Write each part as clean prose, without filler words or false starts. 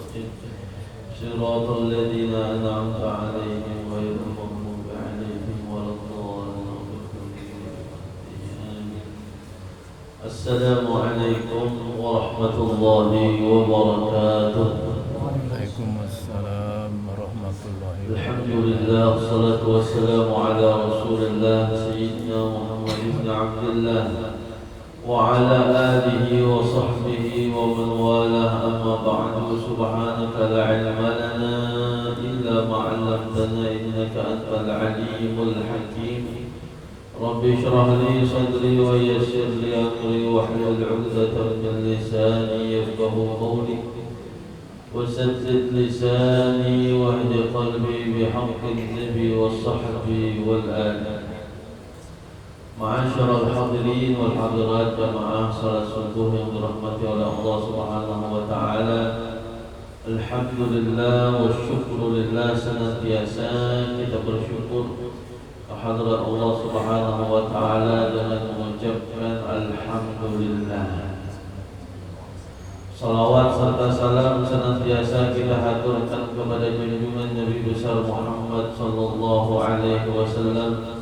صراط الذين أنعمت عليهم غير المغضوب عليهم ولا الضالين. السلام عليكم ورحمة الله وبركاته. وعليكم السلام ورحمة الله وبركاته. الحمد لله والصلاة والسلام على رسول الله سيدنا محمد بن عبد الله وعلى آله وصحبه ومن والاه. أما بعد، سبحانك لا علم لنا إلا ما علمتنا إنك أنت العليم الحكيم. رب اشرح لي صدري ويسر لي أمري واحلل عقدة من لساني يفقهوا قولي وسدد لساني واهد قلبي بحق النبي والصحب والآل. معاشر الحاضرين والحاضرات jamaah salat subuh yang dirahmati oleh Allah Subhanahu wa taala. Alhamdulillah wa syukrulillah, senantiasa kita bersyukur kehadirat Allah Subhanahu wa taala dengan mengucapkan alhamdulillah. Salawat serta salam senantiasa kita haturkan kepada junjungan Nabi besar Muhammad sallallahu alaihi wasallam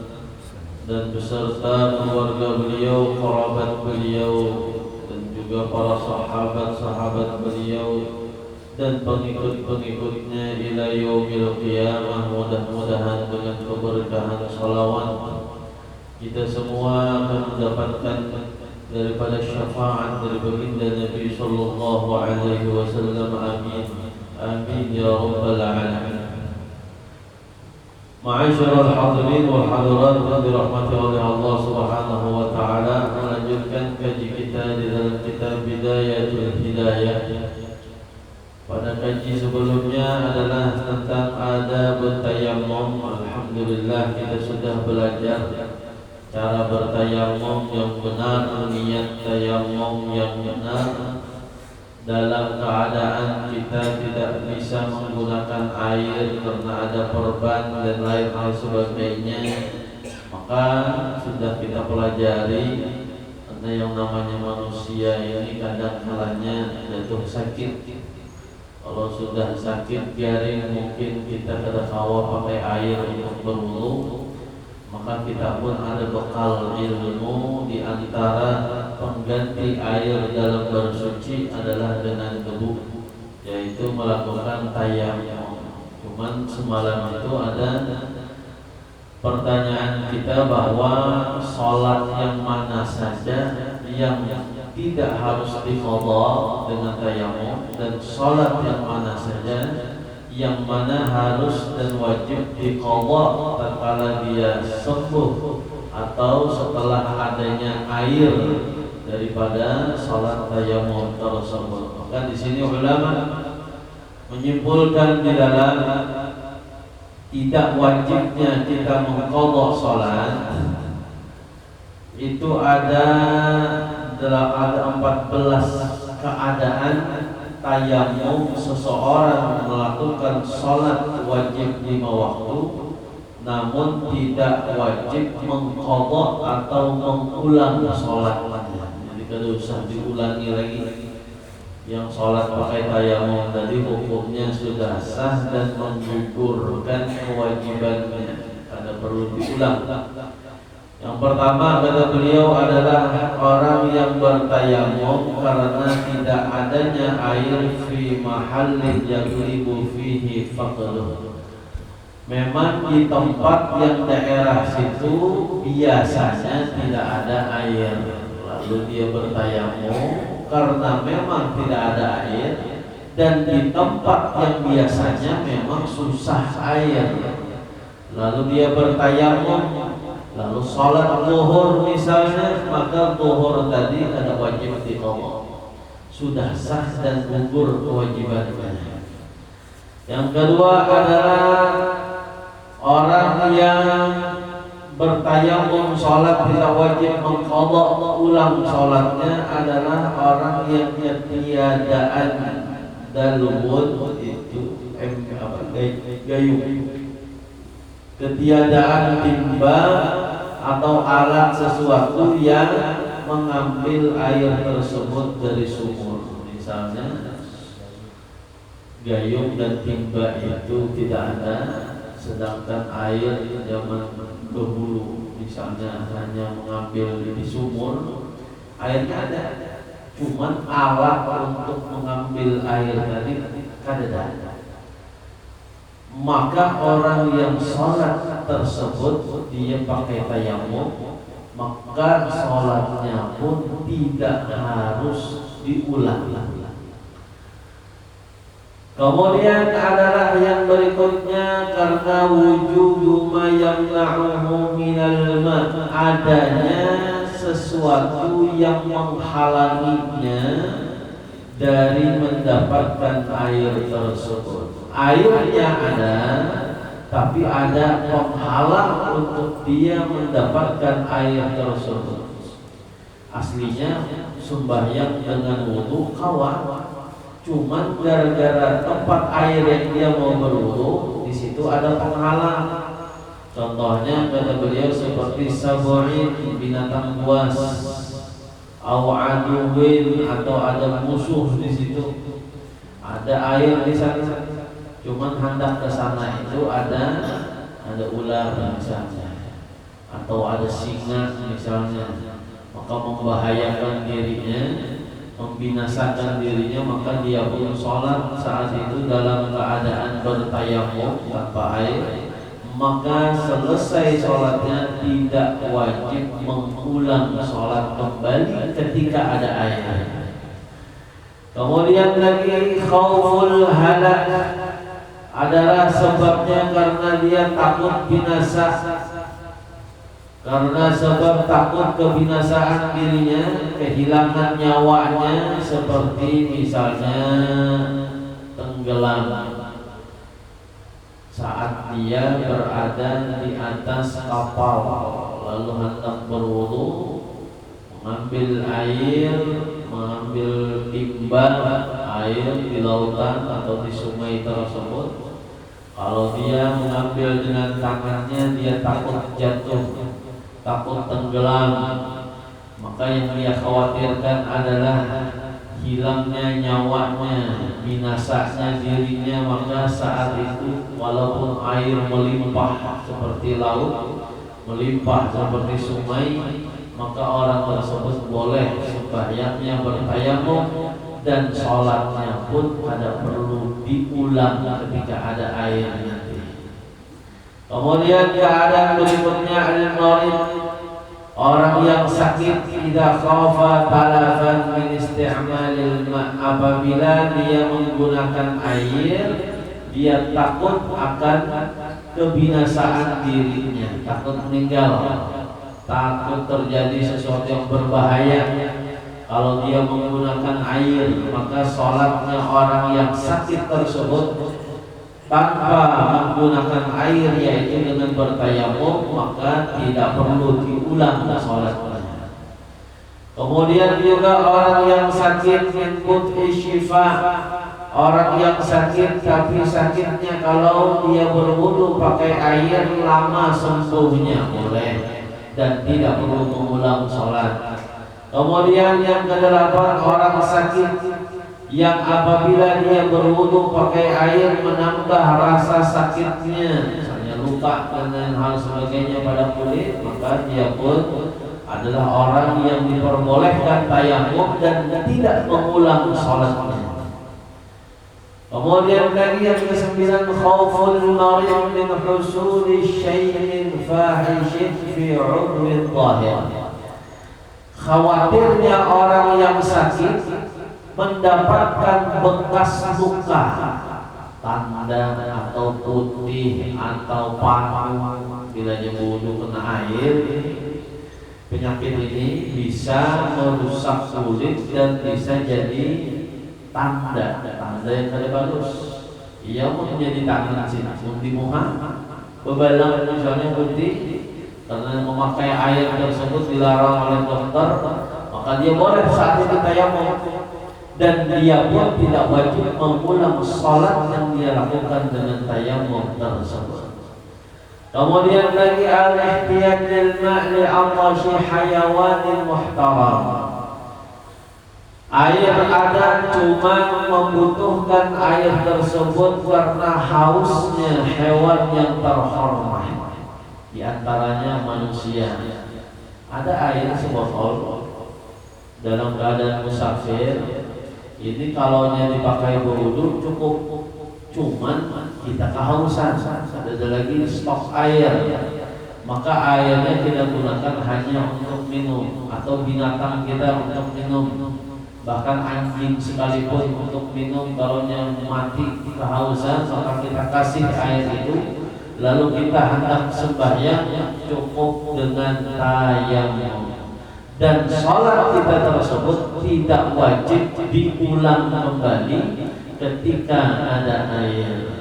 dan beserta keluarga beliau, kerabat beliau, dan juga para sahabat-sahabat beliau dan pengikut-pengikutnya ila yaumil qiyamah. Mudah-mudahan dengan keberkahan salawat kita semua akan mendapatkan daripada syafaat dari baginda Nabi sallallahu alaihi wasallam. Amin amin ya rabbal alamin. Ma'asyiral hadirin wal hadirat yang dirahmati oleh Allah Subhanahu wa taala, melanjutkan kaji kita di dalam kitab Bidayatul Hidayah. Pada kaji sebelumnya adalah tentang adab tayammum. Alhamdulillah kita sudah belajar cara bertayammum yang benar, niat tayammum yang benar dalam keadaan kita tidak bisa menggunakan air karena ada perban dan lain hal sebagainya. Maka sudah kita pelajari karena yang namanya manusia ini kadang kalanya jatuh sakit. Kalau sudah sakit biarin, mungkin kita kada kawa pakai air untuk berwudu, maka kita pun ada bekal ilmu. Di antara pengganti air dalam bersuci adalah dengan debu, yaitu melakukan tayammum. Cuman semalam itu ada pertanyaan kita bahwa sholat yang mana saja yang tidak harus diqadha dengan tayammum, dan sholat yang mana saja yang mana harus dan wajib diqadha tatkala dia sembuh atau setelah adanya air daripada salat tayammum tersebut. Maka di sini ulama menyimpulkan di dalam tidak wajibnya kita mengqadha salat itu ada 14 keadaan tayammum seseorang melakukan salat wajib 5 waktu namun tidak wajib mengqadha atau mengulang salatnya. Jadi tidak usah diulangi lagi. Yang salat pakai tayammum tadi hukumnya sudah sah dan menggugurkan kewajibannya, tidak perlu diulang. Yang pertama kata beliau adalah orang yang bertayammum karena tidak adanya air fi mahallin yaghlibu fihi faqduh. Memang di tempat yang daerah situ biasanya tidak ada air, lalu dia bertayammum karena memang tidak ada air, dan di tempat yang biasanya memang susah air, lalu dia bertayammum, lalu sholat zuhur misalnya, maka zuhur tadi ada wajib diqadha, sudah sah dan gugur kewajibannya. Yang kedua adalah orang yang bertayammum sholat tidak wajib mengqadha ulang sholatnya adalah orang yang ketiadaan dalwun, itu gayung, ketiadaan timba atau alat sesuatu yang mengambil air tersebut dari sumur. Misalnya gayung dan timba itu tidak ada, sedangkan air zaman dahulu misalnya hanya mengambil di sumur, airnya ada, cuman alat untuk mengambil air tadi kada. Maka orang yang sholat tersebut dia pakai tayamum, maka sholatnya pun tidak harus diulang. Kemudian adalah yang berikutnya, karena wujudu ma yamna'uhu minal ma', adanya sesuatu yang menghalanginya dari mendapatkan air tersebut. Airnya ada, tapi ada penghalang untuk dia mendapatkan air tersebut. Aslinya sembahyang dengan wudu kawan, cuman gara-gara tempat air yang dia mau berwudu di situ ada penghalang. Contohnya kata beliau seperti sabu'in, binatang buas, awaduwin, atau ada musuh di situ. Ada air di sana, cuman hendak ke sana itu ada ular misalnya, atau ada singa misalnya, maka membahayakan dirinya, membinasakan dirinya, maka dia pun sholat saat itu dalam keadaan bertayamum tanpa air, maka selesai sholatnya tidak wajib mengulang sholat kembali ketika ada air. Kemudian lagi khauful halak adalah sebabnya karena dia takut binasa. Karena sebab takut kebinasaan dirinya, kehilangan nyawanya, seperti misalnya tenggelam saat dia berada di atas kapal lalu hendak berwudu, mengambil air, mengambil timbal air di lautan atau di sungai tersebut. Kalau dia mengambil dengan tangannya, dia takut jatuh, takut tenggelam, maka yang dia khawatirkan adalah hilangnya nyawanya, binasanya dirinya. Maka saat itu walaupun air melimpah seperti laut, melimpah seperti sungai, maka orang tersebut boleh sembahyangnya bertayamum dan sholatnya pun tidak perlu diulang ketika ada air nanti. Kemudian keadaan berikutnya al-marid, orang yang sakit, idza khafa talafan min isti'malil ma', apabila dia menggunakan air, dia takut akan kebinasaan dirinya, takut meninggal, takut terjadi sesuatu yang berbahaya. Kalau dia menggunakan air, maka sholatnya orang yang sakit tersebut tanpa menggunakan air, yaitu dengan bertayamum, maka tidak perlu diulang sholatnya. Kemudian juga orang yang sakit min qut'i syifa, orang yang sakit tapi sakitnya kalau dia berwudu pakai air lama sembuhnya boleh dan tidak perlu mengulang sholat. Kemudian yang kedelapan, orang sakit yang apabila dia berwudu pakai air menambah rasa sakitnya, misalnya luka dan hal sebagainya pada kulit, maka dia pun adalah orang yang diperbolehkan tayamum dan tidak mengulang sholatnya. Kemudian lagi yang ke-9, khauful marid min husuli syai'in fahishin fi 'udwin dhahir, khawatirnya orang yang sakit mendapatkan bekas luka, tanda atau putih atau panu bila dia wudu kena air. Penyakit ini bisa merusak kulit dan bisa jadi tanda yang tidak bagus. Ia mau menjadi tangan sini, di muka, bebalang misalnya putih, karena memakai air tersebut dilarang oleh dokter, maka dia boleh saat itu tayamum dan dia pun tidak wajib mengulang salat yang dia lakukan dengan tayamum tersebut. Kemudian lagi al-ihtiyaj lil ma' li 'atashi hayawanin muhtaram, Air ada, cuma membutuhkan air tersebut karena hausnya hewan yang terhormat, di antaranya manusia. Ada air sebotol dalam keadaan musafir, ini kalau dipakai berwudu cukup, cuman kita kehausan, ada lagi stok air, maka airnya kita gunakan hanya untuk minum, atau binatang kita untuk minum. Bahkan anjing sekalipun untuk minum, kalau mati kehausan, maka kita kasih air itu, lalu kita hendak sembahyang, cukup dengan tayamum. Dan sholat kita tersebut tidak wajib diulang kembali ketika ada air.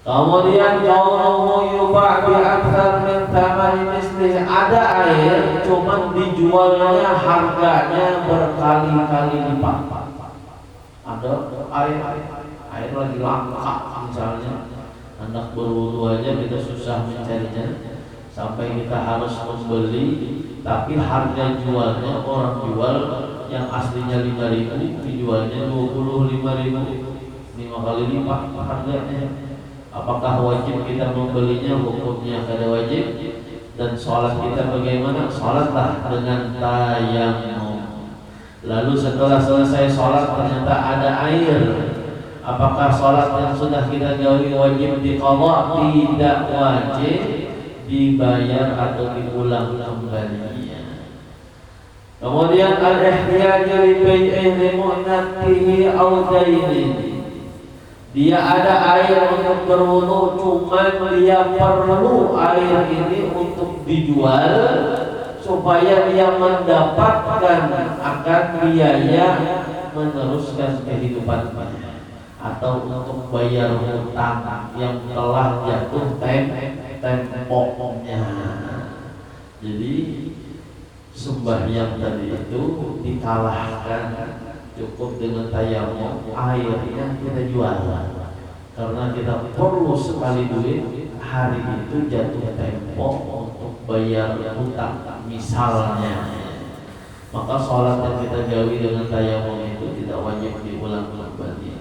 Kemudian kaunuhu yuba' bi akthar min thamani mislih, ada air cuma dijualnya harganya berkali-kali lipat. Ada air lagi langka misalnya, hendak berwudu aja kita susah mencarinya, sampai kita harus membeli, tapi harga jualnya, orang jual yang aslinya 5.000 dijualnya 25.000, 5 kali lipat harganya. Apakah wajib kita membelinya? Hukumnya kada wajib. Dan sholat kita bagaimana? Sholatlah dengan tayamum. Lalu setelah selesai sholat ternyata ada air, apakah sholat yang sudah kita gawi wajib diqadha? Tidak wajib dibayar atau diulang kembali. Kemudian al-ihtiyaj li bai'i limu'natihi aw dainin, dia ada air untuk berwudu, cuman dia perlu air ini untuk dijual supaya dia mendapatkan akan biaya meneruskan kehidupan, atau untuk bayar hutang yang telah jatuh temponya. Jadi sembahyang tadi itu dikalahkan, cukup dengan tayamum, airnya kita jual, karena kita perlu sekali duit hari itu jatuh tempo untuk bayar hutang misalnya. Maka sholat yang kita gawi dengan tayamum itu tidak wajib diulang kembali.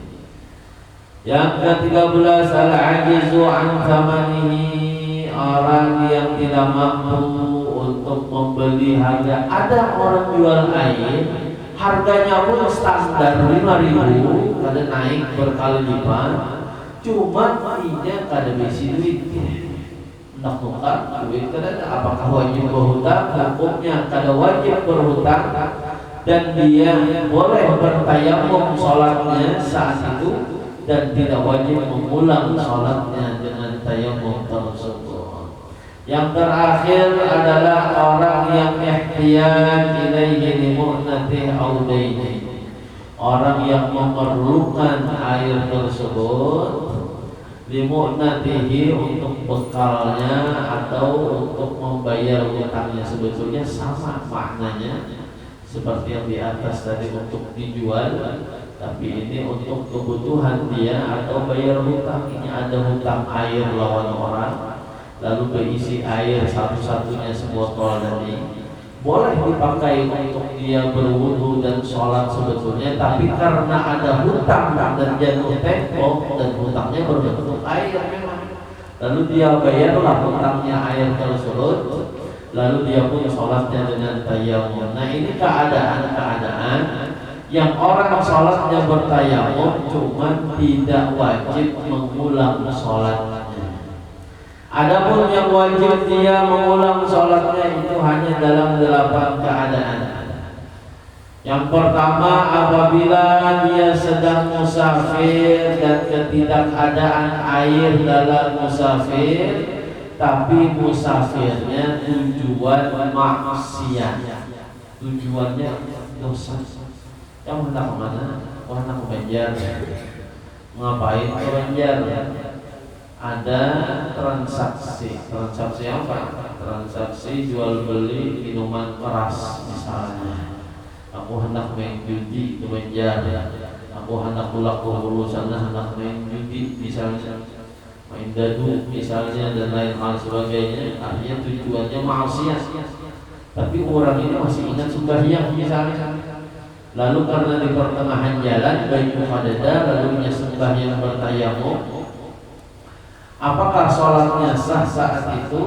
Yang ke-13, al-ajizu an thamanihi, orang yang tidak mampu untuk membeli harga. Ada orang jual air, harganya pun standar 5.000, kada naik berkali lipat, cuma dia kada besi duit, nak tukar duit kada. Apakah wajib berhutang? Hukumnya kada wajib berhutang, dan dia boleh bertayamum sholatnya saat itu, dan tidak wajib mengulang sholatnya dengan tayamum tersebut. Yang terakhir adalah orang yang ihtiyaj ilaihi limu'natihi aw dainihi, orang yang memerlukan air tersebut limu'natihi, untuk bekalnya atau untuk membayar hutangnya. Sebetulnya sama maknanya seperti yang di atas tadi, untuk dijual, tapi ini untuk kebutuhan dia atau bayar hutang. Ini ada hutang air lawan orang, lalu berisi air satu-satunya sebotol tadi, boleh dipakai untuk dia berwudu dan sholat sebetulnya, tapi karena ada hutang dan jatuh tempo dan hutangnya berbentuk air memang, lalu dia bayarlah hutangnya air tersebut, lalu dia pun sholatnya dengan tayamum. Nah, ini keadaan-keadaan yang orang sholatnya bertayamum, cuma tidak wajib mengulang sholatnya. Adapun yang wajib dia mengulang sholatnya itu hanya dalam 8 keadaan. Yang pertama, apabila dia sedang musafir dan ketidakadaan air dalam musafir, tapi musafirnya tujuan maksiat, tujuannya dosa. Yang hendak kemana? Oh, hendak ke Banjar. Ngapain ke Banjar? Ada transaksi apa? Transaksi jual beli minuman keras misalnya. Aku hendak main judi ke Banjar, aku hendak pulang ke Hulu sana, hendak main judi misalnya, main dadu misalnya, dan lain hal sebagainya. Artinya tujuannya maksiat, tapi orang ini masih ingat sembahyang misalnya. Lalu karena di pertengahan jalan Baitul Qadadah lalu sembahyang bertayamum, apakah sholatnya sah saat itu?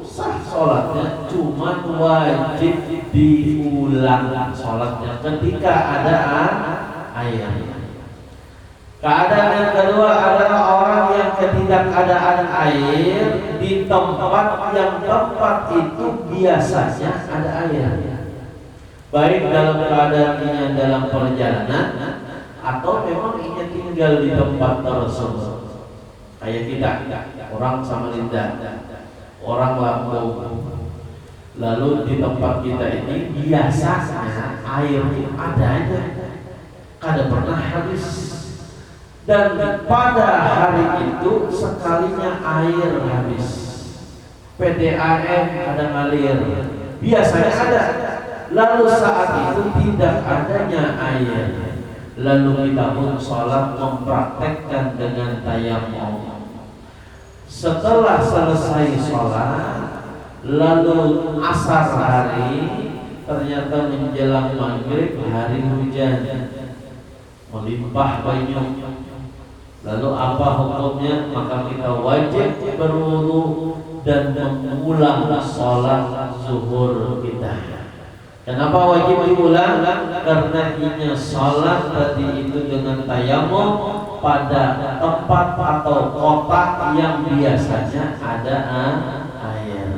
Sah sholatnya, cuma wajib diulang sholatnya ketika ada air. Keadaan yang kedua adalah orang yang ketidakadaan air di tempat yang tempat itu biasanya ada air, baik dalam keadaannya dalam perjalanan atau memang ingin tinggal di tempat tersebut. Kayak kita, orang Samarinda, orang Lampung, lalu di tempat kita ini biasanya air adanya, kada pernah habis. Dan pada hari itu sekalinya air habis, PDAM ada ngalir, biasanya ada. Lalu saat itu tidak adanya air, lalu kita pun sholat mempraktekkan dengan tayamum. Setelah selesai sholat, lalu asar hari, ternyata menjelang maghrib hari hujan, melimpah banyu. Lalu apa hukumnya? Maka kita wajib berwudu dan mengulang sholat zuhur kita. Kenapa wajib diulang? Karena ini sholat tadi itu dengan tayamum pada tempat atau kota yang biasanya ada air.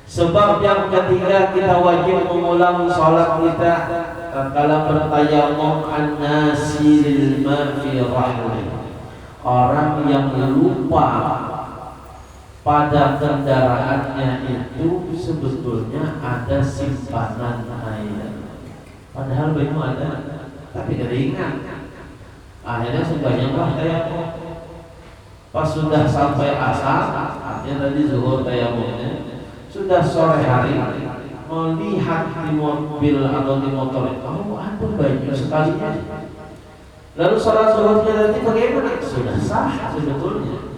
Sebab yang ketiga kita wajib mengulang sholat kita kalau bertayamum an-nasilil ma'i rahli, orang yang lupa pada kendaraannya itu sebetulnya ada simpanan air, padahal banyu ada tapi tidak ingat. Akhirnya sembahyanglah tayamum. Pas sudah sampai asar, artinya tadi zuhur tayamumnya, sudah sore hari, melihat di mobil atau di motor itu, oh ada banyu sekalinya. Lalu sholat zuhurnya nanti bagaimana? Sudah sah sebetulnya,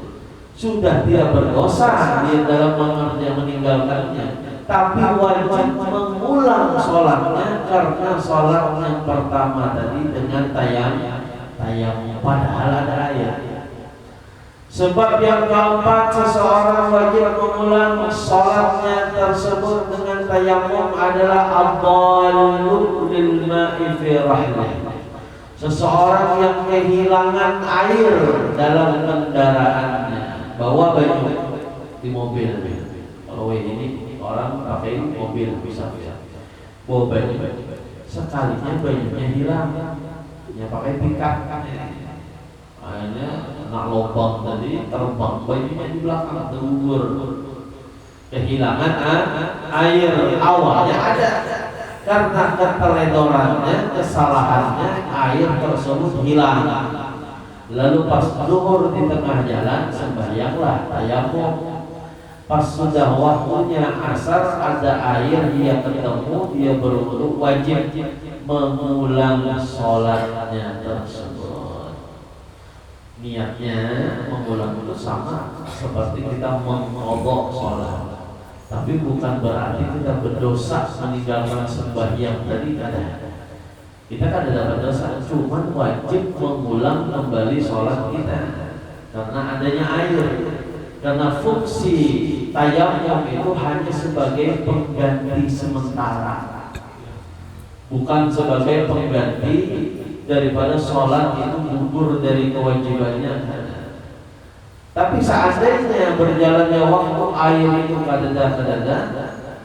sudah tidak berdosa dia dalam meninggalkannya, tapi wajib mengulang sholatnya karena sholat yang pertama tadi dengan tayamum padahal ada air. Sebab yang keempat, seseorang wajib mengulang sholatnya tersebut dengan tayamum adalah ad-dallu lil ma'i fi rahlih, seseorang yang kehilangan air dalam kendaraannya, bawa banyu di mobil. Kalau ini orang pakai mobil bisa bawa banyu, sekalinya banyunya hilang, ya pakai pickup, akhirnya nak lubang tadi terbang banyunya di belakang terubur, kehilangan air. Awalnya ada, karena keteledorannya, kesalahannya, air tersebut hilang. Lalu pas zuhur di tengah jalan sembahyanglah tayamum. Pas sudah waktunya asar ada air, dia ketemu, dia berwudu, wajib mengulang sholatnya tersebut. Niatnya mengulang itu sama seperti kita mengqadha sholat, tapi bukan berarti kita berdosa meninggalkan sembahyang tadi. Kita kan ada dosa, cuma wajib mengulang kembali sholat kita karena adanya air. Karena fungsi tayamum itu hanya sebagai pengganti sementara, bukan sebagai pengganti daripada sholat itu gugur dari kewajibannya. Tapi seandainya berjalannya waktu air itu kadada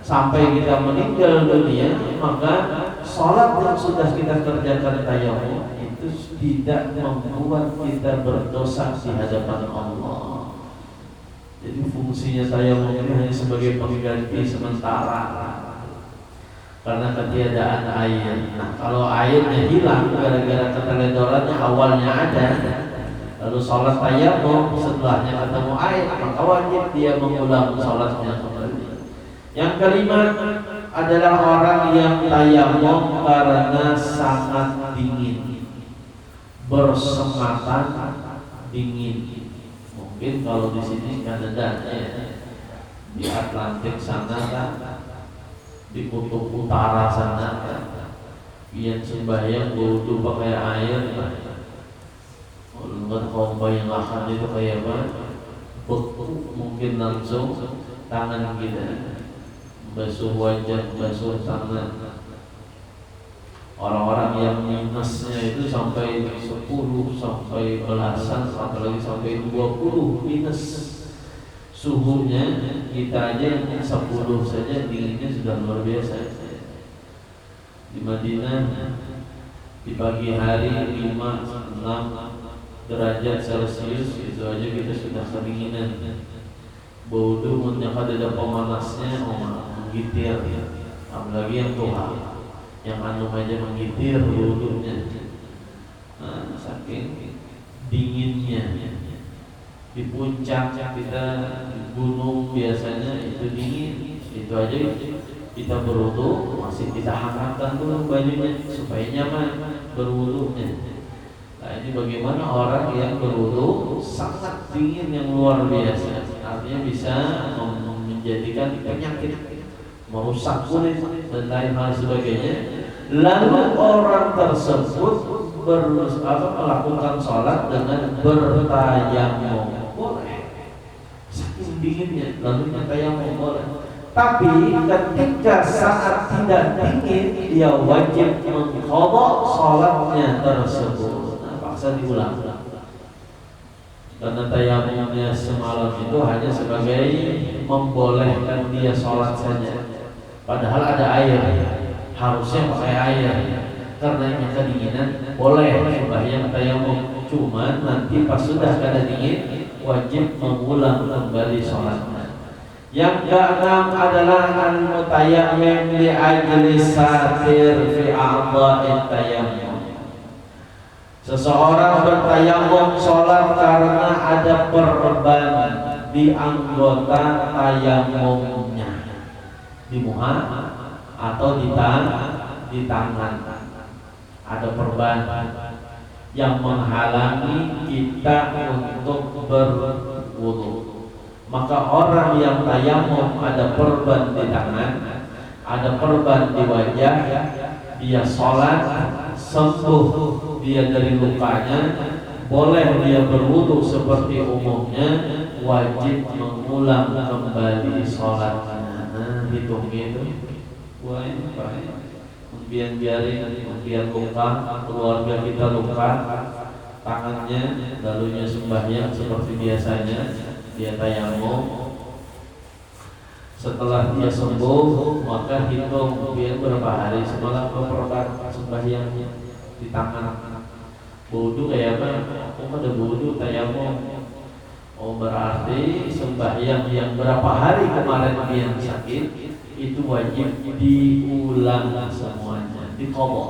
sampai kita meninggal dunia, maka sholat yang sudah kita kerjakan tayamum itu tidak membuat kita berdosa di hadapan Allah. Jadi fungsinya tayamum ini hanya sebagai pengganti sementara karena ketiadaan air. Nah, kalau airnya hilang gara-gara keteledorannya awalnya ada, lalu sholat tayamum setelahnya ketemu air, maka wajib dia mengulang sholatnya kembali. Yang kelima adalah orang yang tayamum karena sangat dingin, bersematan dingin. Mungkin kalau di sini Kanada di Atlantik sana kan, di kutub utara sana kan, pian sembahyang wudu pakai air, ulun kaum bayangkan itu kayak apa? Beku mungkin langsung tangan kita basuh wajah, basuh tangan. Orang-orang yang minusnya itu sampai 10, sampai belasan, apalagi sampai 20 minus suhunya. Kita aja yang 10 saja dinginnya sudah luar biasa. Di Madinah di pagi hari 5-6 derajat Celcius itu aja kita sudah kedinginan. Wudu menyangka ada pemanasnya menggitir, apalagi yang tua, yang anu aja menggitir wudunya. Nah, saking dinginnya. Di puncak kita di gunung biasanya itu dingin, itu aja kita berwudu masih kita hangatkan dulu bajunya supaya nyaman berwudunya. Nah, ini bagaimana orang yang berwudu sangat dingin yang luar biasa, artinya bisa menjadikan penyakit, merusak kulit dan lain hal sebagainya. Lalu orang tersebut melakukan sholat dengan bertayamum, boleh. Saking dinginnya, lalu tayamum boleh. Tapi ketika saat tidak dingin, dia wajib mengqadha sholatnya tersebut. Paksa diulang. Karena tayamumnya semalam itu hanya sebagai membolehkan dia sholat saja. Padahal ada air, harusnya pakai air. Karena yang kedinginan boleh sembahyang tayamum. Cuman nanti pas sudah kada dingin wajib mengulang kembali sholatnya. Yang keenam adalah al-mutayammim li ajli satir fi a'dha'it tayammum. Seseorang bertayamum sholat karena ada perban di anggota tayamumnya, di muha atau di tangan. Ada perban yang menghalangi kita untuk berwudu. Maka orang yang tayamum ada perban di tangan, ada perban di wajah, dia sholat sembuh dia dari lukanya, boleh dia berwudu seperti umumnya, wajib mengulang kembali sholatnya. Hitung gitu. Wah, ini baik. Biarin luka, keluarga kita luka, tangannya, lalunya sembahyang seperti biasanya, dia tayamum. Setelah dia sembuh, maka hitung dia berapa hari semalam memperban sembahyangnya di tangan. Wudu kayak apa? Oh, ada wudu tayamum. Oh, berarti sembahyang yang berapa hari kemarin dia sakit itu wajib diulang semuanya, diqadha.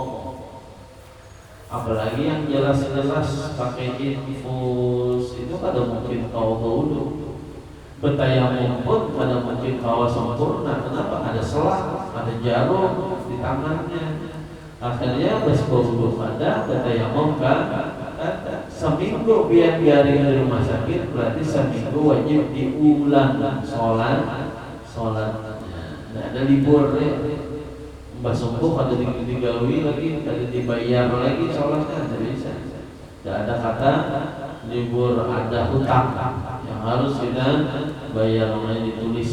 Apalagi yang jelas-jelas pakai infus itu kada mungkin kau wudu. Bertayamum pun kada mungkin kau sempurna. Kenapa? Ada selang, ada jarum di tangannya. Akhirnya berwudu pada bertayamum kan? Seminggu biarin di rumah sakit, berarti seminggu wajib diulang sholatnya. Nggak ada libur ya. Mbak sembuh ada digawi lagi, ada dibayar lagi sholatnya, tidak bisa. Tidak ada kata libur, ada hutang yang harus kita bayar. Namanya ditulis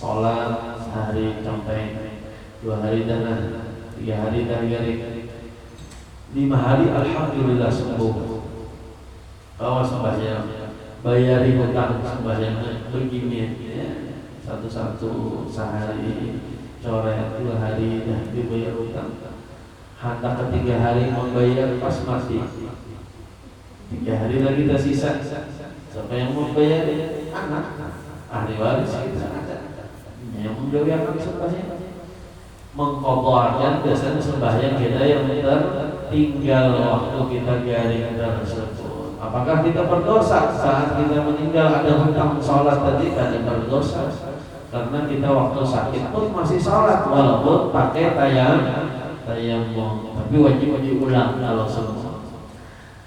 sholat sehari sampai 2 hari dana, 3 hari tahiyari, 5 hari alhamdulillah sembuh. Bawa sembahyang, bayari hutang sembahyangnya begini ya. Satu-satu sehari, coret 2 hari dah dibayar hutang. Hendak ke-3 hari membayar pas mati. 3 hari lagi tersisa. Siapa yang membayar? Anak, ahli waris kita ada. Yang menjalankan sembahyang, mengqadhakan biasanya sembahyang kita yang tertinggal waktu kita garing tersebut. Apakah kita berdosa saat kita meninggal ada hutang sholat tadi? Tidak berdosa, karena kita waktu sakit pun masih sholat walaupun pakai tayamum, tapi wajib ulang kalau semua.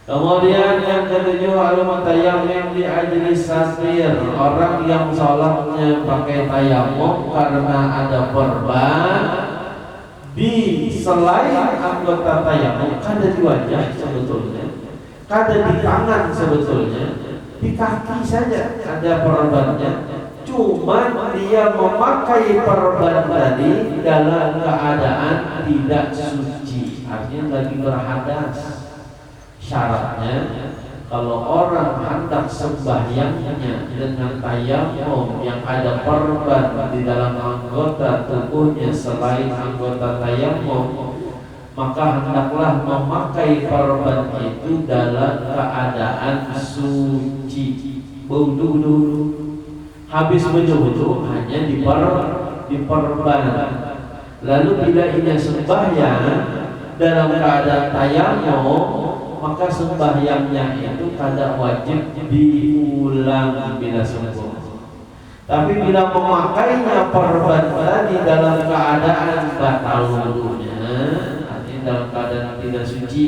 Kemudian yang ketujuh, al-mutayammim li ajli satir, orang yang sholatnya pakai tayamum karena ada perban di selain anggota tayamum, kada di wajah sebetulnya, kada di tangan sebetulnya, di kaki saja ada perbannya. Cuma dia memakai perban tadi dalam keadaan tidak suci, artinya lagi berhadas. Syaratnya kalau orang hendak sembahyangnya dengan tayamum yang ada perban di dalam anggota tubuhnya selain anggota tayamum, maka hendaklah memakai perban itu dalam keadaan suci. Wudu dulu, habis wudu hanya diperban. Lalu bila ia sembahyang dalam keadaan tayamum, maka sembahyangnya itu kada wajib diulang bila sembuh. Tapi bila memakainya perban tadi dalam keadaan batal wudunya, artinya dalam keadaan tidak suci,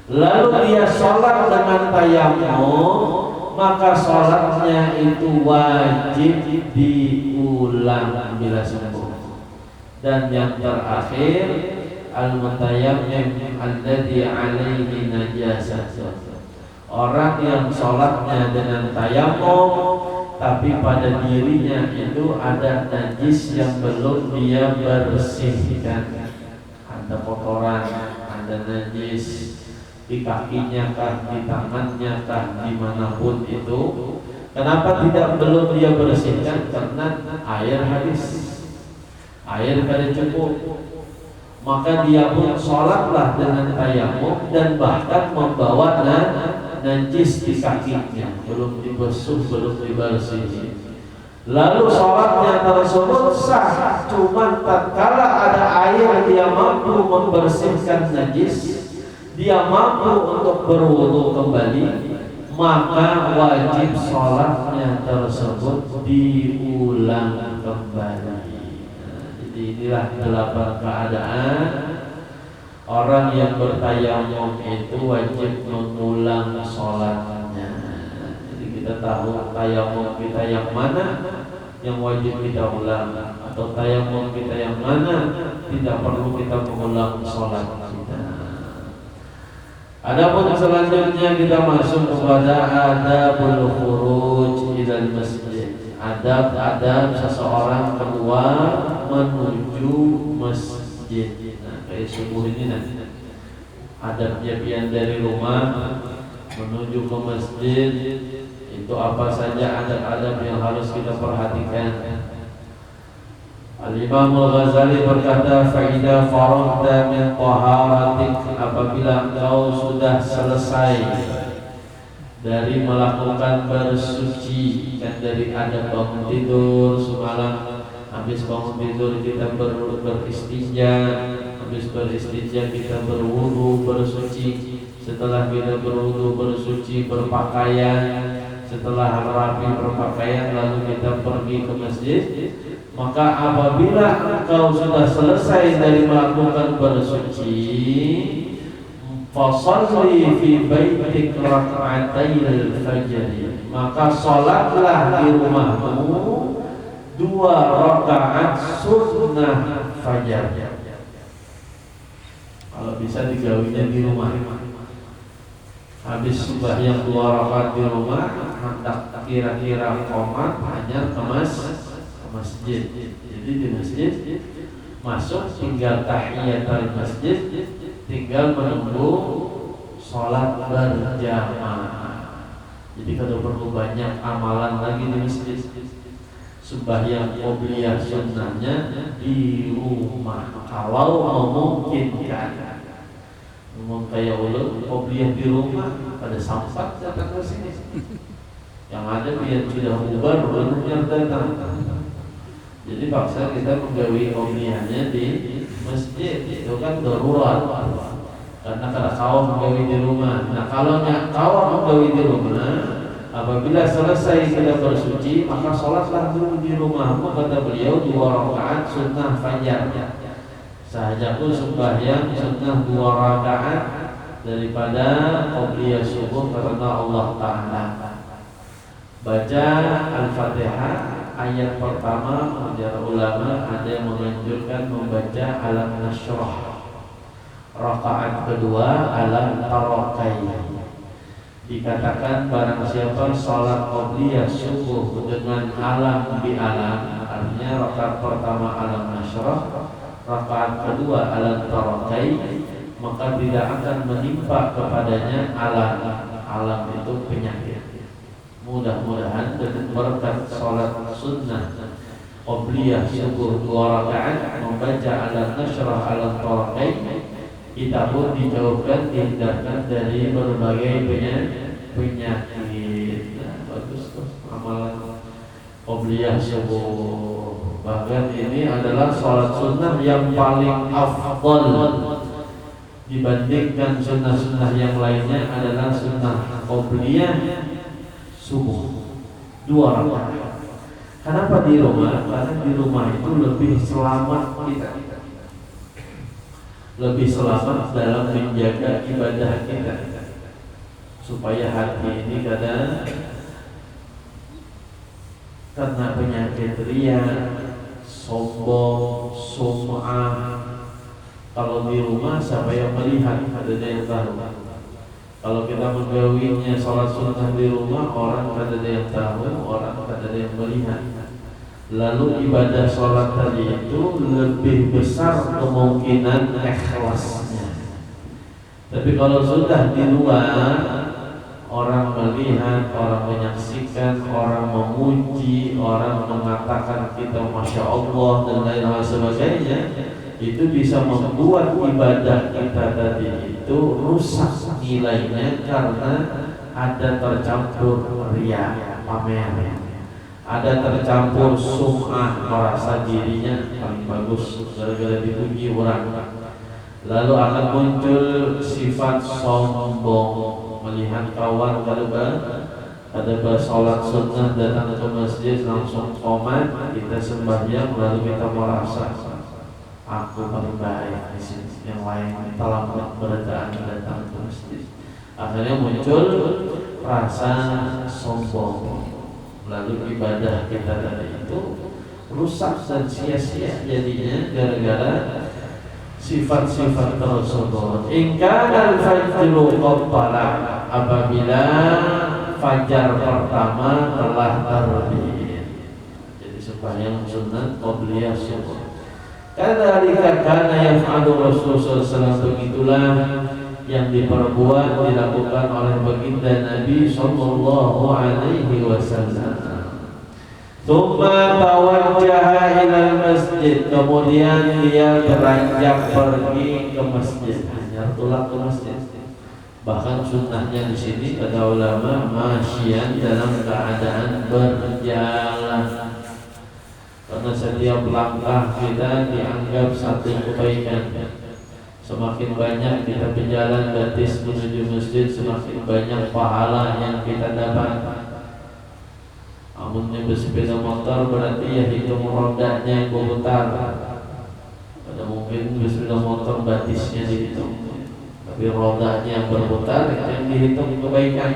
lalu dia sholat dengan tayamum, maka sholatnya itu wajib diulang bila sembuh. Dan yang terakhir, al-mutayammim alladzi alaihi najasah, orang yang sholatnya dengan tayamum tapi pada dirinya itu ada najis yang belum dia bersihkan, ada kotoran, ada najis di kakinya kah, di tangannya kah, dimanapun itu. Kenapa belum dia bersihkan? Karena air habis, air kada cukup. Maka dia pun sholatlah dengan tayamum dan bahkan membawa najis di kakinya, belum dibasuh, belum dibersih. Lalu sholatnya tersebut sah, cuma tatkala ada air dia mampu membersihkan najis, dia mampu untuk berwudu kembali, maka wajib sholatnya tersebut diulang kembali. Inilah 8 keadaan orang yang bertayamum itu wajib mengulang sholatnya. Jadi kita tahu tayamum kita yang mana yang wajib kita ulang, atau tayamum kita yang mana tidak perlu kita mengulang sholat kita. Adapun selanjutnya kita masuk kepada adabul khuruj ilal masjid. Adab-adab seseorang keluar menuju masjid. Nah, kayak subuh ini nanti adabnya pian dari rumah menuju ke masjid itu apa saja adab-adab yang harus kita perhatikan. Al-Imam Al-Ghazali berkata, "Fa'idha faragta min taharatik," apabila engkau sudah selesai dari melakukan bersuci, kan dari ada bangun tidur semalam, habis bangun tidur kita beristinja, habis beristinja kita berwudu bersuci, setelah kita berwudu bersuci berpakaian, setelah rapi berpakaian lalu kita pergi ke masjid. Maka apabila engkau sudah selesai dari melakukan bersuci, fasalli fi baitik raka'atayil fajr, maka salatlah di rumahmu 2 rakaat sunnah fajar. Kalau bisa digawinya di rumah. Habis sembahyang 2 rakaat di rumah, hendak kira-kira qomat hanya ke masjid. Jadi di masjid masuk tinggal tahiyatul masjid, tinggal menunggu sholat berjamaah. Jadi kalau perlu banyak amalan lagi di masjid. Sembahyang qobliyah sunnahnya di rumah kalau memungkinkan. Kayak ulun qobliyah di rumah pada sampat datang ke sini. Yang ada biar sudah bubar ulun datang. Jadi paksa kita menggawi qobliyahnya di masjid, itu kan darurat. Karena kada kawah menggawi di rumah. Nah kalau kawah menggawi di rumah, apabila selesai kita bersuci, maka sholatlah dulu di rumahmu, kata beliau 2 rakaat sunnah fajar. Sahajaku sembahyang sunnah 2 rakaat daripada qobliyah subuh karena Allah Ta'ala. Baca Al-Fatihah, ayat pertama para ulama ada yang menganjurkan membaca alam nasyrah. Rakaat kedua alam tarakain. Dikatakan barang siapa sholat qobliyah subuh dengan alam bi alam, artinya rakaat pertama alam nasyrah, rakaat kedua alam tarakain, maka tidak akan menimpa kepadanya alam itu penyakit. Mudah-mudahan dengan berkat sholat sunnah qobliyah subuh 2 rakaat membaca alam nasyrah alam tarakain, kita pun dijauhkan, dihindarkan dari berbagai penyakit. Bagus tuh amalan qobliyah subuh. Bahkan ini adalah sholat sunnah yang paling afdal dibandingkan sunnah-sunnah yang lainnya adalah sunnah qobliyah subuh 2 rakaat. Kenapa di rumah? Karena di rumah itu lebih selamat kita, lebih selamat dalam menjaga ibadah kita, supaya hati ini kadang karena penyakit riya, sombong, sum'ah. Kalau di rumah siapa yang melihat? Ada yang tahu. Kalau kita menggawinya sholat sunnah di rumah, orang ada yang tahu, orang ada yang melihat. Lalu ibadah sholat tadi itu lebih besar kemungkinan ikhlasnya. Tapi kalau sudah di luar, orang melihat, orang menyaksikan, orang memuji, orang mengatakan kita Masya Allah dan lain-lain sebagainya, itu bisa membuat ibadah kita tadi itu rusak nilainya karena ada tercampur riya, pamer, ada tercampur sum'ah, merasa dirinya paling bagus gara-gara dipuji orang. Lalu akan muncul sifat sombong, melihat kawan ada sholat sunnah datang ke masjid langsung komen, kita sembahyang lalu kita merasa aku paling baik di sini, yang lain terlambat beradaan datang ke masjid. Akhirnya muncul rasa sombong. Lalu ibadah kita tadi itu rusak dan sia-sia jadinya gara-gara sifat-sifat tersebut. Ingka dan fajru qabbala, apabila fajar pertama telah terbit. Jadi sembahyang sunat qobliyah subuh. Kadzalika kana yaf'alu Rasulullah sallallahu, begitulah yang diperbuat, dilakukan oleh baginda Nabi sallallahu alaihi wasallam. Tsumma tawajjaha ilal masjid, kemudian dia beranjak pergi ke masjid, nyartulah ke masjid. Bahkan sunnahnya di sini kata ulama masyian, dalam keadaan berjalan. Karena setiap langkah kita dianggap satu kebaikan. Semakin banyak kita berjalan gratis menuju masjid, semakin banyak pahala yang kita dapat. Namun yang bersepeda motor berarti ya hitung rodanya yang berputar. Pada mungkin bersepeda motor batisnya dihitung, tapi rodanya yang berputar itu yang dihitung kebaikan.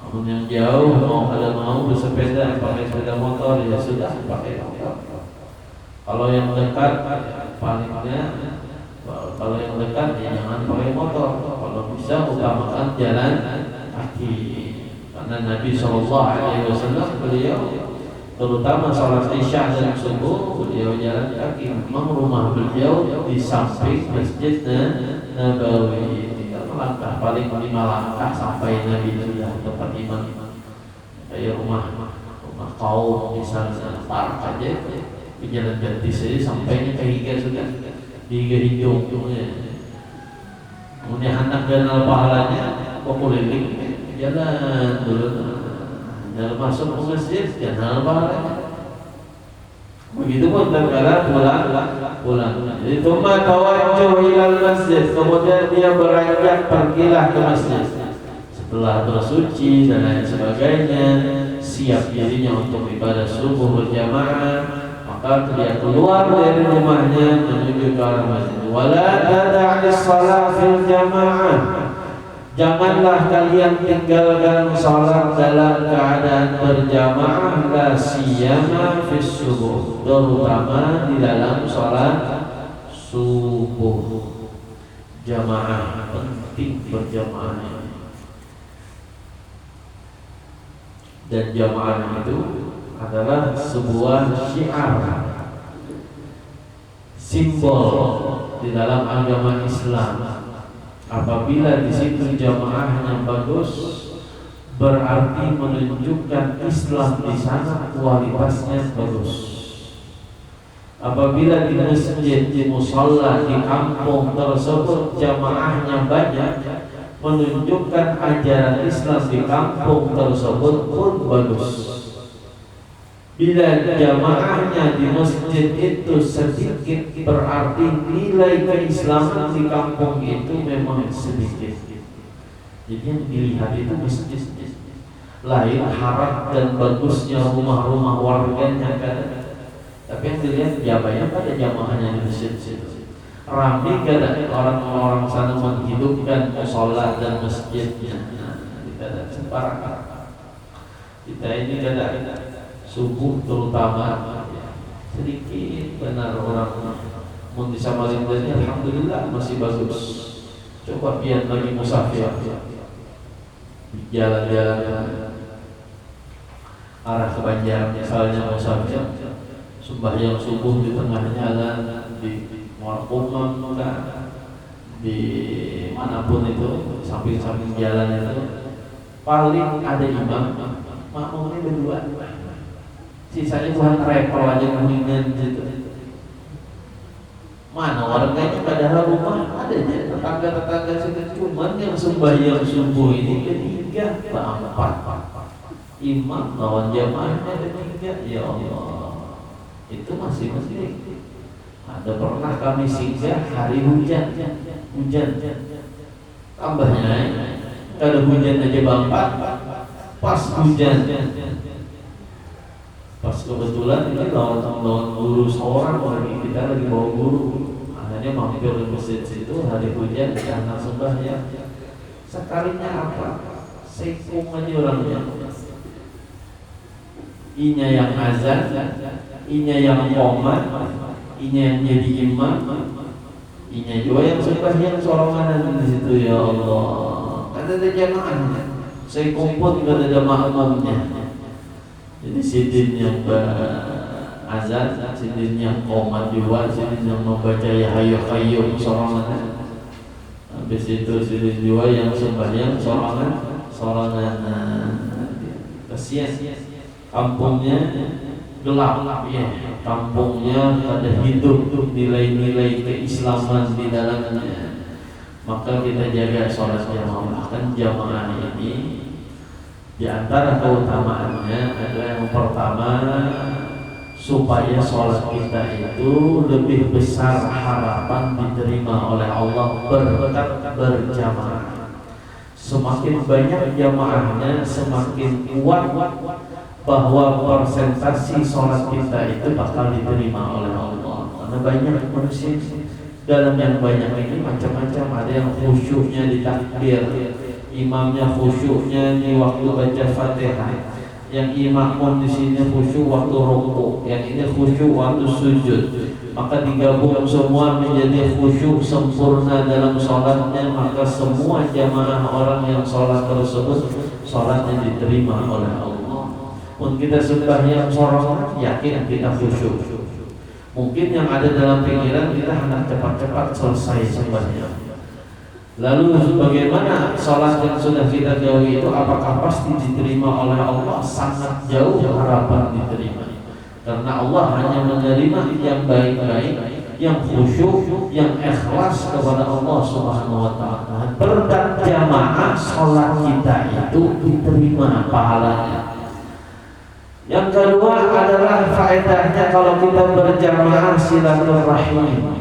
Namun yang jauh mau bersepeda pakai sepeda motor, ya sudah pakai motor. Kalau yang dekat palingnya, kalau yang dekat ya jangan pakai motor. Kalau bisa utamakan jalan kaki. Karena Nabi SAW beliau terutama sholat isya dan subuh beliau jalan kaki. Memang rumah beliau di samping Masjid Nabawi. Langkah paling 5 langkah sampai Nabi sudah tempat imam. Kayak rumah kaum misalnya park aja, jalan gratis saja sampainya ke hingga sudah di hidung. Kemudian anak dan pahalanya keliling jalan dulu, dalam masuk ke masjid jangan pahalanya. Begitu pun tatkala pulang. Jadi tsumma tawajjuh ilal masjid, kemudian dia beranjak pergilah ke masjid. Setelah bersuci dan lain sebagainya, siap dirinya untuk ibadah subuh berjamaah, maka dia keluar dari rumahnya menuju ke arah masjid. Wala tada'is shalah fil jamaah, Janganlah kalian tinggalkan salat dalam keadaan berjamaah, la siyama fis subuh, terutama di dalam salat subuh. Jamaah penting berjamaah, dan jamaah itu adalah sebuah syiar, simbol di dalam agama Islam. Apabila di situ jamaahnya bagus, berarti menunjukkan Islam di sana kualitasnya bagus. Apabila di masjid, di musalla, di kampung tersebut jamaahnya banyak, menunjukkan ajaran Islam di kampung tersebut pun bagus. Bila jamaahnya di masjid itu sedikit, berarti nilai keislaman di kampung itu memang sedikit. Jadi yang dilihat itu masjid, lain harap dan bagusnya rumah-rumah warganya kan. Tapi yang dilihat ya banyak pada jamaahnya di masjid situ. Ramai kan orang-orang sana menghidupkan mushola dan masjidnya. Kita ada sembarangan. Kita ini kadang subuh terutama sedikit benar orang mau di Samarinda, alhamdulillah masih bagus. Coba lihat lagi musafir jalan-jalan arah ke Banjar misalnya, musafir sembahyang subuh di tengah jalan, di Muarpungan, di manapun itu, samping-samping jalan itu paling ada imam, makmumnya berdua. Sisanya buat travel aja kuningan gitu. Mana warganya, padahal rumah ada aja tetangga-tetangga situ. Cuman yang sembahyang subuh ini ketiga, empat. Imam lawan jamaahnya ketiga. Ya Allah, itu masih. Ada pernah kami singgah hari hujan. Tambahnya kalau hujan aja bangpat, pas hujan. Pas kebetulan ini lawan guru seorang lagi, kita lagi bawa guru, akhirnya mampir di masjid situ hari hujan karena sembahyang. Sekalinya apa? Sekung aja orangnya. Inya yang azan, inya yang qomat, inya yang jadi imam, inya juga yang sembahyang sorongan di situ. Ya Allah, kan ada jamaahnya. Sekung pun juga ada makmumnya. Jadi sidin yang azan, sidin yang qomat juga, sidin yang membaca ya hayu qayyum sorangan. Habis itu sidin juga yang sembahyang sorangan. Kasihan kampungnya gelap ya. Kampungnya ada hidup nilai-nilai keislaman di dalamnya. Maka kita jaga sholat jamaah. Kan jamaah ini di antara keutamaannya adalah yang pertama, supaya sholat kita itu lebih besar harapan diterima oleh Allah berkat berjamaah. Semakin banyak jamaahnya, semakin kuat bahwa persentasi sholat kita itu bakal diterima oleh Allah. Karena banyak manusia dalam yang banyak ini macam-macam. Ada yang khusyuknya di takbir, imamnya khusyuknya di waktu baca Fatihah, yang imam di sini khusyuk waktu rukuk, yang ini khusyuk waktu sujud. Maka digabung semua menjadi khusyuk sempurna dalam sholatnya, maka semua jamaah orang yang sholat tersebut sholatnya diterima oleh Allah. Pun kita sembahyang sorangan, yakin kita khusyuk. Mungkin yang ada dalam pikiran kita hendak cepat-cepat selesai sembahyang. Lalu bagaimana sholat yang sudah kita jauhi itu, apakah pasti diterima oleh Allah? Sangat jauh harapan diterima. Karena Allah hanya menerima yang baik-baik, yang khusyuk, yang ikhlas kepada Allah Subhanahu wa ta'ala. Berkat jamaah sholat kita itu diterima pahalanya. Yang kedua adalah faedahnya kalau kita berjamaah silaturahim,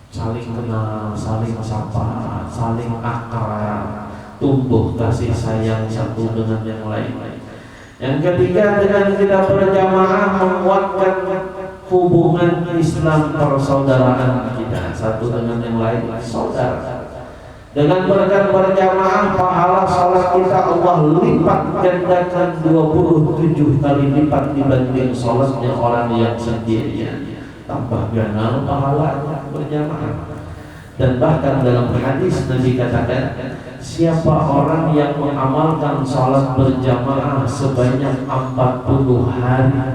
saling kenal, saling sapa, saling akrab, tumbuh kasih sayang satu dengan yang lain. Yang ketiga, dengan kita berjamaah menguatkan hubungan Islam persaudaraan kita satu dengan yang lain, saudara. Dengan berkat berjamaah pahala salat kita Allah lipat gandakan 27 kali lipat dibanding salatnya orang yang sendirian. Tambah ganal pahalanya berjamaah. Dan bahkan dalam hadis Nabi katakan, siapa orang yang mengamalkan salat berjamaah sebanyak 40 hari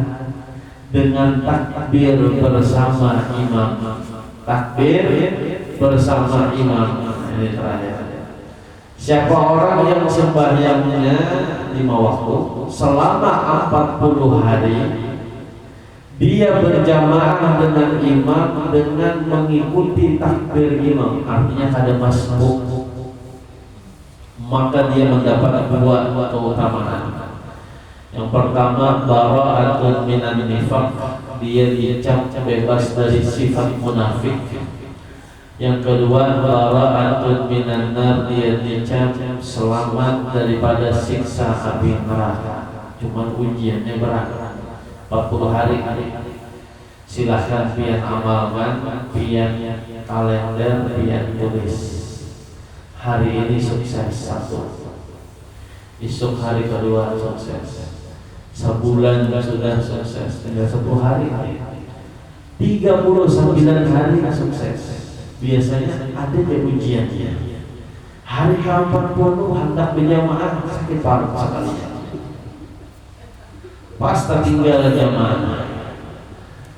dengan takbir bersama imam, takbir bersama imam. Ini terakhir. Siapa orang yang sembahyangnya 5 waktu selama 40 hari, dia berjamaah dengan imam dengan mengikuti takbir imam, artinya kada masbuk, maka dia mendapat 2 keutamaan. Yang pertama, bara'atun minan nifaq, dia dicap bebas dari sifat munafik. Yang kedua, bara'atun minan nar, dia dicap selamat daripada siksa api neraka. Cuman ujiannya berat, 40 hari. Silahkan pian amalkan, pian kalender, pian tulis. Hari ini sukses 1, esok hari kedua sukses, sebulan sudah sukses, tinggal 10 hari, 39 hari sukses. Biasanya ada ujiannya. Hari ke-40 hendak berjamaah sakit paru sekali. Pas tertinggal jamaah,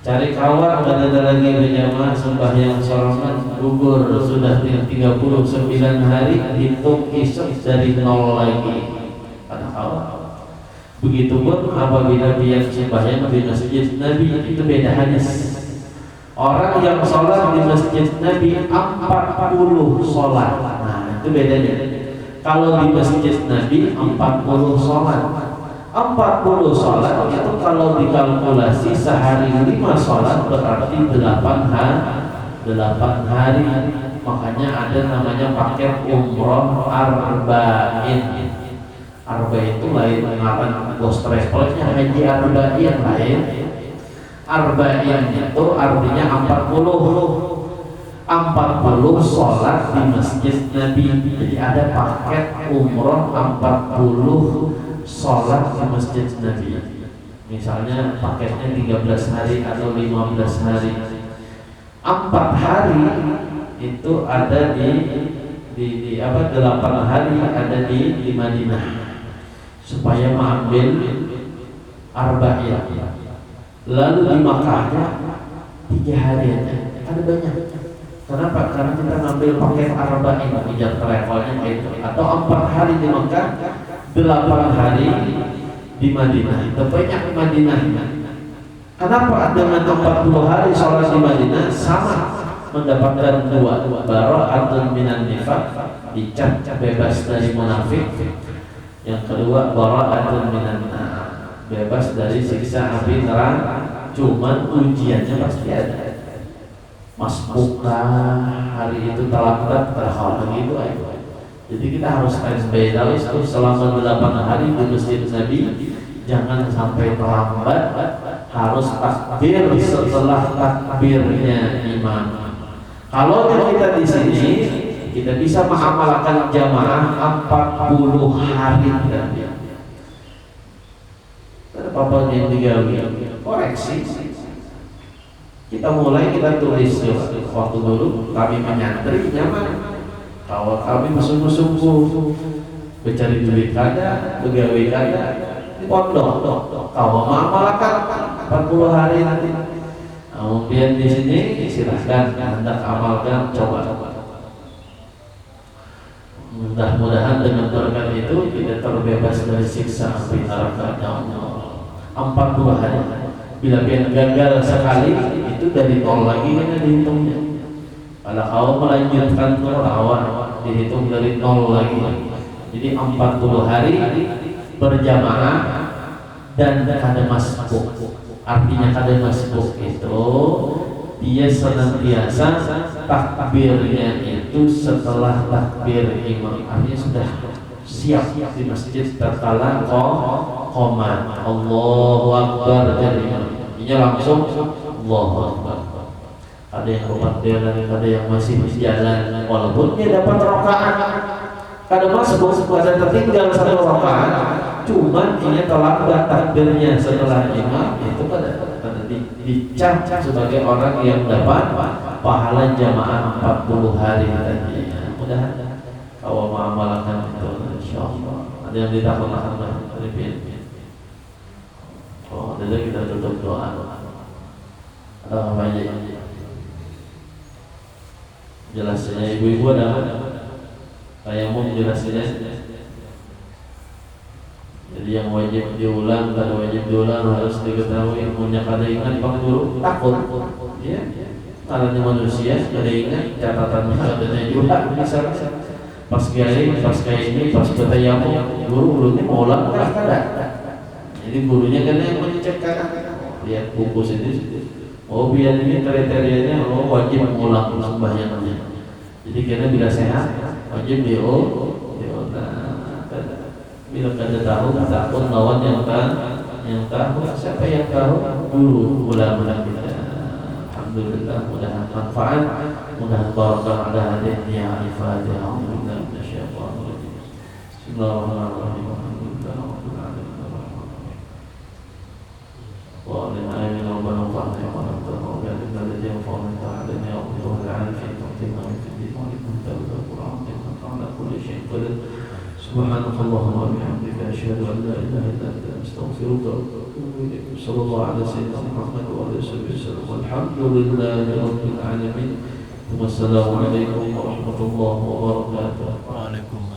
cari kawan, ada lagi berjamaah sembahyang sholat gugur, sudah 39 hari, hitung esok dari 0 lagi. Ada kawan. Begitupun apabila dia sembahyang di masjid Nabi, itu beda hadis. Orang yang sholat di masjid Nabi 40 sholat, nah itu bedanya. Kalau di masjid Nabi 40 sholat, 40 sholat itu kalau dikalkulasi sehari 5 sholat berarti 8 hari. Makanya ada namanya paket umroh arba'in. Arba itu lain ngaran bos travelnya, haji arba'in lain. Arba'in itu artinya 40 sholat di masjid Nabi. Jadi ada paket umroh 40 sholat di masjid Nabi. Misalnya paketnya 13 hari atau 15 hari. 4 hari itu ada di 8 hari ada di Madinah, supaya mengambil arba'in. Lalu di Makkahnya 3 hari aja, ada banyak. Kenapa? Karena kita ngambil paket arba'in, ijab travelnya gitu. Atau 4 hari di Makkah, 8 hari di Madinah. Itu banyak di Madinah. Kenapa? Dengan 40 hari sholat di Madinah sama mendapatkan 2, bara'atun minan nifaq, dicap bebas dari munafik. Yang kedua, bara'atun minan nar, bebas dari siksa api neraka. Cuman ujiannya pasti ada. Masbukah hari itu talak begitu aja. Jadi kita harus standby itu selama 8 hari di masjid Nabi. Jangan sampai terlambat, harus takbir setelah takbirnya imam. Kalau kita di sini, kita bisa mengamalkan jamaah 40 hari. Apa yang digawe? Koreksi. Kita mulai, kita tulis waktu dulu kami menyantri nyaman. Kalau kami sungguh-sungguh mencari duit kada, begawe kada, pondok. Kalau mengamalkan 40 hari nanti. Kemudian di sini silahkan hendak amalkan, coba. Mudah-mudahan dengan berkat itu kita terbebas dari siksa api neraka. 40 hari. Bila pian gagal sekali, itu dari 0 lagi kan dihitungnya. Kalau kau melanjutkan awal, dihitung dari 0 lagi. Jadi 40 hari berjamaah dan kada masbuk. Artinya kada masbuk itu dia senantiasa takbirnya itu setelah takbir imam. Artinya sudah siap di masjid tatkala qomat Allahu Akbar dari imam. Ini langsung Allahu Akbar. ada yang kepanderan, ada yang masih jalan, walaupun dia dapat rakaat, kadang masuk, ada tertinggal satu rakaat, cuman ini terlambat takbirnya setelah imam, itu pada dicap sebagai orang yang dapat pahala jamaah 40 hari tadi. Mudah-mudahan kalau mengamalkan itu, insyaallah. Ada yang ditakutkan dari oh, jadi kita tutup doa. Ada apa aja? Jelasnya ibu-ibu ada kayak mau menjelasnya. Jadi yang wajib diulang, kalau wajib diulang harus diketahui. Punya kada ingat bang guru takut, ya. Karena manusia kada ingat catatannya ada juga bisa. Pas kiai, pas kayak ini, pas bertayamu, guru mau ulang kada. Jadi gurunya kan yang mencekkan, lihat buku sendiri. Oh biar ini kriterianya lo wajib mengulang sembahyangannya. Jadi karena bila sehat wajib bila kada tahu takut lawan yang tahu siapa yang tahu guru ulama kita. Alhamdulillah mudah manfaat, mudah barakah ada hadisnya al-Fatihah. Bismillahirrahmanirrahim. وعلم آمين ربنا وفعنا يا ونبتنا وبعدنا الذي وفعنا تعالنا يا الله والعافية تعطينا في الدين ولكم تابد القرآن إنك على كل شيء قدير سبحانك اللهم وبحمدك أشهد أن لا إله إلا أنت أستغفرك وأتوب إليك صلى الله على سيدنا محمد وعلى آله وسلم والحمد لله رب العالمين والسلام عليكم ورحمة الله وبركاته. Waalaikumsalam.